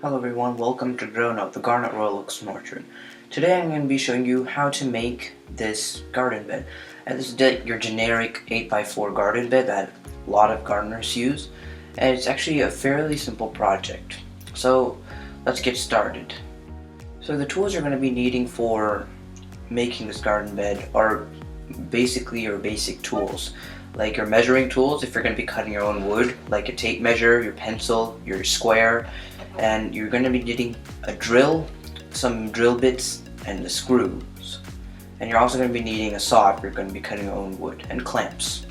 Hello everyone, welcome to Grown Up, the Garnet Royal Oaks Orchard. Today I'm going to be showing you how to make this garden bed. And this is your generic 8x4 garden bed that a lot of gardeners use. And it's actually a fairly simple project. So let's get started. So the tools you're going to be needing for making this garden bed are basically your basic tools. Like your measuring tools if you're going to be cutting your own wood, like a tape measure, your pencil, your square, and you're going to be needing a drill, some drill bits, and the screws. And you're also going to be needing a saw if you're going to be cutting your own wood, and clamps.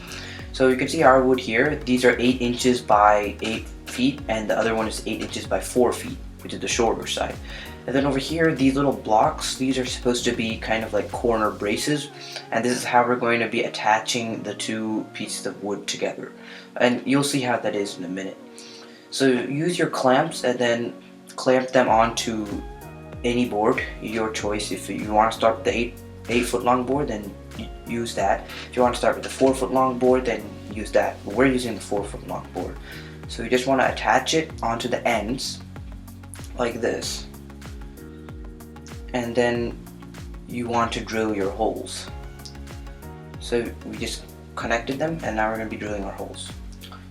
So you can see our wood here, these are 8 inches by 8 feet, and the other one is 8 inches by 4 feet, which is the shorter side. And then over here, these little blocks, these are supposed to be kind of like corner braces, and this is how we're going to be attaching the two pieces of wood together. And you'll see how that is in a minute. So use your clamps and then clamp them onto any board, your choice. If you want to start with the 8 foot long board, then use that. If you want to start with the 4 foot long board, then use that. But we're using the 4 foot long board. So you just want to attach it onto the ends like this. And then you want to drill your holes. So we just connected them, and now we're going to be drilling our holes.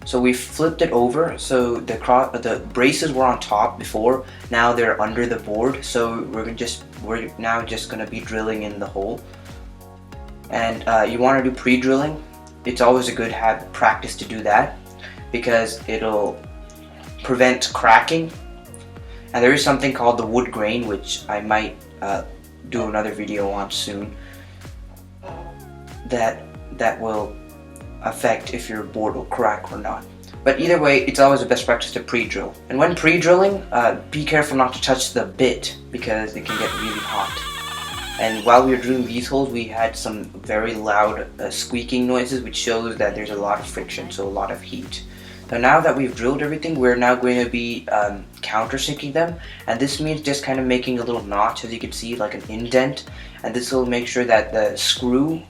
So we flipped it over, so the braces were on top before, now they're under the board, so we're now just going to be drilling in the hole. And you want to do pre-drilling. It's always a good practice to do that, because it'll prevent cracking. And there is something called the wood grain, which I might do another video on soon, that will affect if your board will crack or not. But either way, it's always the best practice to pre-drill. And when pre-drilling, be careful not to touch the bit, because it can get really hot. And while we were drilling these holes, we had some very loud squeaking noises, which shows that there's a lot of friction, so a lot of heat. So now that we've drilled everything, we're now going to be countersinking them, and this means just kind of making a little notch, as you can see, like an indent, and this will make sure that the screw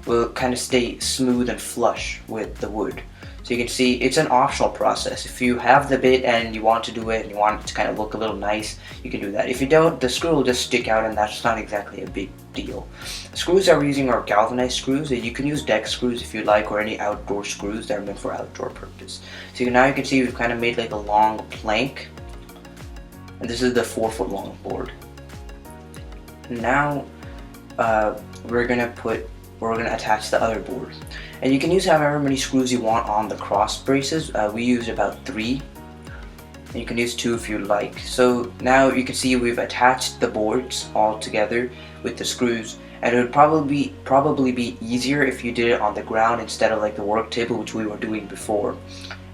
will kind of stay smooth and flush with the wood. So you can see it's an optional process. If you have the bit and you want to do it and you want it to kind of look a little nice, you can do that. If you don't, the screw will just stick out, and that's not exactly a big deal. The screws that we're using are galvanized screws. You can use deck screws if you like, or any outdoor screws that are meant for outdoor purpose. So now you can see we've kind of made like a long plank, and this is the 4 foot long board. Now we're going to attach the other board. And you can use however many screws you want on the cross braces. We used about 3. And you can use 2 if you like. So now you can see we've attached the boards all together with the screws. And it would probably be easier if you did it on the ground instead of like the work table, which we were doing before.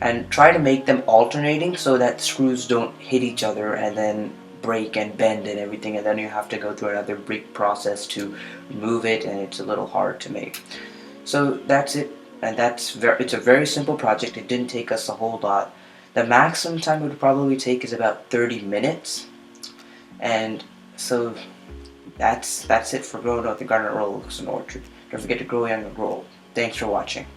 And try to make them alternating so that screws don't hit each other and then break and bend and everything, and then you have to go through another big process to remove it, and it's a little hard to make. So that's it, and it's a very simple project. It didn't take us a whole lot. The maximum time it would probably take is about 30 minutes. And so that's it for growing up the Garnet Royal Oaks Orchard. Don't forget to grow young and grow old. Thanks for watching.